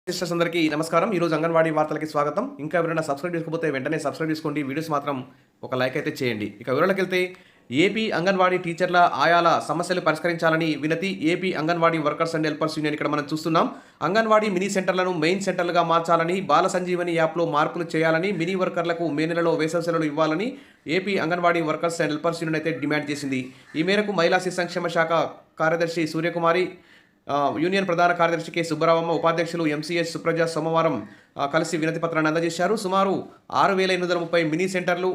Sisters అందరికీ నమస్కారం. ఈరోజు అంగన్వాడీ వార్తలకి స్వాగతం. ఇంకా ఎవరైనా సబ్స్క్రైబ్ చేసుకోకపోతే వెంటనే సబ్స్క్రైబ్ చేసుకోండి. వీడియోస్ మాత్రం ఒక లైక్ అయితే చేయండి. ఇక వివరాలకెళ్తే ఏపీ అంగన్వాడీ టీచర్ల ఆయాల సమస్యలు పరిష్కరించాలని వినతి AP anganwadi workers and helpers union ఇక్కడ మనం చూస్తున్నాం. అంగన్వాడీ మినీ సెంటర్లను మెయిన్ సెంటర్లుగా మార్చాలని, బాల సంజీవని యాప్లో మార్పులు చేయాలని, మినీ వర్కర్లకు మే నెలలో వేసవి సెలవులు ఇవ్వాలని AP anganwadi workers and helpers union అయితే డిమాండ్ చేసింది. ఈ మేరకు మహిళా శిశు సంక్షేమ శాఖ కార్యదర్శి సూర్యకుమారి, యూనియన్ ప్రధాన కార్యదర్శి కె సుబ్బరామమ్మ, ఉపాధ్యక్షులు ఎంసీఎస్ సుప్రజ సోమవారం కలిసి వినతి పత్రాన్ని అందజేశారు. సుమారు 6,830 మినీ సెంటర్లు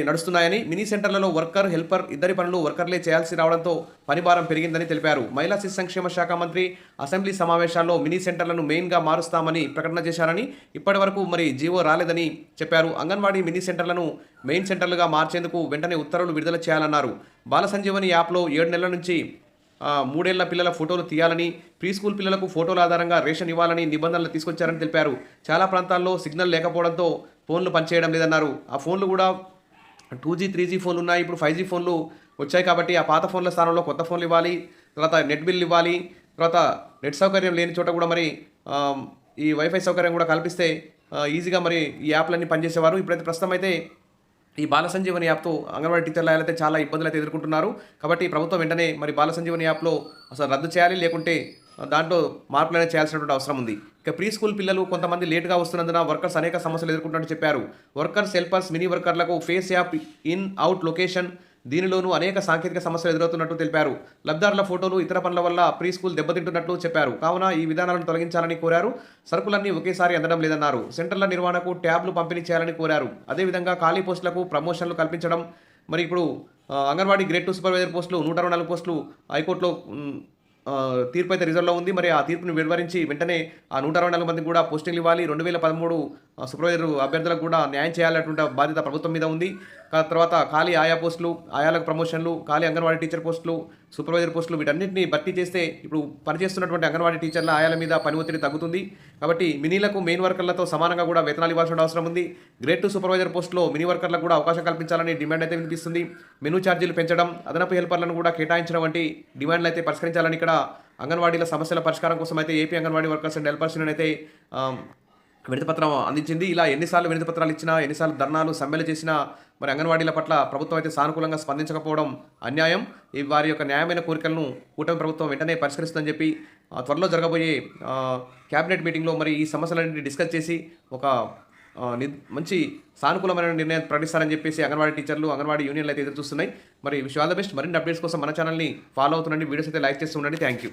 నడుస్తున్నాయని, మినీ సెంటర్లలో వర్కర్, హెల్పర్ ఇద్దరి పనులు వర్కర్లే చేయాల్సి రావడంతో పనిభారం పెరిగిందని తెలిపారు. మహిళా శిశు సంక్షేమ శాఖ మంత్రి అసెంబ్లీ సమావేశాల్లో మినీ సెంటర్లను మెయిన్గా మారుస్తామని ప్రకటన చేశారని, ఇప్పటి వరకు జీవో రాలేదని చెప్పారు. అంగన్వాడీ మినీ సెంటర్లను మెయిన్ సెంటర్లుగా మార్చేందుకు వెంటనే ఉత్తర్వులు విడుదల చేయాలన్నారు. బాల సంజీవని యాప్లో 7 నెలల నుంచి 3 ఏళ్ల పిల్లల ఫోటోలు తీయాలని, ప్రీ స్కూల్ పిల్లలకు ఫోటోల ఆధారంగా రేషన్ ఇవ్వాలని నిబంధనలు తీసుకొచ్చారని తెలిపారు. చాలా ప్రాంతాల్లో సిగ్నల్ లేకపోవడంతో ఫోన్లు పనిచేయడం లేదన్నారు. ఆ ఫోన్లు కూడా 2G 3G ఫోన్లు ఉన్నాయి. ఇప్పుడు 5G ఫోన్లు వచ్చాయి కాబట్టి ఆ పాత ఫోన్ల స్థానంలో కొత్త ఫోన్లు ఇవ్వాలి, తర్వాత నెట్ బిల్ ఇవ్వాలి, తర్వాత నెట్ సౌకర్యం లేని చోట కూడా ఈ వైఫై సౌకర్యం కూడా కల్పిస్తే ఈజీగా ఈ యాప్లన్నీ పనిచేసేవారు. ఇప్పుడైతే ప్రస్తుతం అయితే ఈ బాల సంజీవని యాప్తో అంగన్వాడీ టీచర్లు అయితే చాలా ఇబ్బందులు అయితే ఎదుర్కొంటున్నారు. కాబట్టి ప్రభుత్వం వెంటనే బాల సంజీవని యాప్లో అసలు రద్దు చేయాలి, లేకుంటే దాంట్లో మార్పులనే చేయాల్సినటువంటి అవసరం ఉంది. ఇక ప్రీ స్కూల్ పిల్లలు కొంతమంది లేట్గా వస్తున్నందున వర్కర్స్ అనేక సమస్యలు ఎదుర్కొంటున్నట్టు చెప్పారు. వర్కర్స్, హెల్పర్స్, మినీ వర్కర్లకు face app, in out location, దీనిలోనూ అనేక సాంకేతిక సమస్యలు ఎదురవుతున్నట్టు తెలిపారు. లబ్ధారుల ఫోటోలు, ఇతర పనుల వల్ల ప్రీ స్కూల్ దెబ్బతింటున్నట్లు చెప్పారు. కావున ఈ విధానాలను తొలగించాలని కోరారు. సరుకులన్నీ ఒకేసారి అందడం లేదన్నారు. సెంటర్ల నిర్వహణకు ట్యాబ్లు పంపిణీ చేయాలని కోరారు. అదేవిధంగా ఖాళీ పోస్టులకు ప్రమోషన్లు కల్పించడం. ఇప్పుడు అంగన్వాడీ గ్రేడ్ 2 సూపర్వైజర్ పోస్టులు 124 పోస్టులు హైకోర్టులో తీర్పు అయితే రిజర్వ్లో ఉంది. ఆ తీర్పును వివరించి వెంటనే ఆ 124 మందికి కూడా పోస్టింగ్లు ఇవ్వాలి. 2013 సూపర్వైజర్ అభ్యర్థులకు కూడా న్యాయం చేయాలన్నటువంటి బాధ్యత ప్రభుత్వం మీద ఉంది. తర్వాత ఖాళీ ఆయా పోస్టులు, ఆయాలకు ప్రమోషన్లు, ఖాళీ అంగన్వాడీ టీచర్ పోస్టులు, సూపర్వైజర్ పోస్టులు వీటన్నింటినీ భర్తీ చేస్తే ఇప్పుడు పనిచేస్తున్నటువంటి అంగన్వాడీ టీచర్ల ఆయాల మీద పని ఒత్తిడి తగ్గుతుంది. కాబట్టి మినీలకు మెయిన్ వర్కర్లతో సమానంగా కూడా వేతనాలు ఇవ్వాల్సిన అవసరం ఉంది. గ్రేడ్ 2 సూపర్వైజర్ పోస్టులో మినీ వర్కర్లకు కూడా అవకాశం కల్పించాలని డిమాండ్ అయితే వినిపిస్తుంది. మెనూ ఛార్జీలు పెంచడం, అదనపు హెల్పర్లను కూడా కేటాయించడం వంటి డిమాండ్లు అయితే పరిష్కరించాలని ఇక్కడ అంగన్వాడీల సమస్యల పరిష్కారం కోసం అయితే AP anganwadi workers and helpers union అయితే వినతిపత్రం అందించింది. ఇలా ఎన్నిసార్లు వినతిపత్రాలు ఇచ్చినా, ఎన్నిసార్లు ధర్నాలు, సమ్మెలు చేసినా అంగన్వాడీల పట్ల ప్రభుత్వం అయితే సానుకూలంగా స్పందించకపోవడం అన్యాయం. వారి యొక్క న్యాయమైన కోరికలను కూటమి ప్రభుత్వం వెంటనే పరిష్కరిస్తుందని చెప్పి త్వరలో జరగబోయే క్యాబినెట్ మీటింగ్లో ఈ సమస్యలన్నింటినీ డిస్కస్ చేసి ఒక మంచి సానుకూలమైన నిర్ణయం ప్రకటిస్తారని చెప్పేసి అంగన్వాడీ టీచర్లు, అంగన్వాడీ యూనియన్లు అయితే ఎదురు చూస్తున్నాయి. Wish all the best. మరిన్ని అప్డేట్స్ కోసం మన ఛానల్ని ఫాలో అవుతుండండి. వీడియోస్ అయితే లైక్ చేస్తూ ఉండండి. Thank you.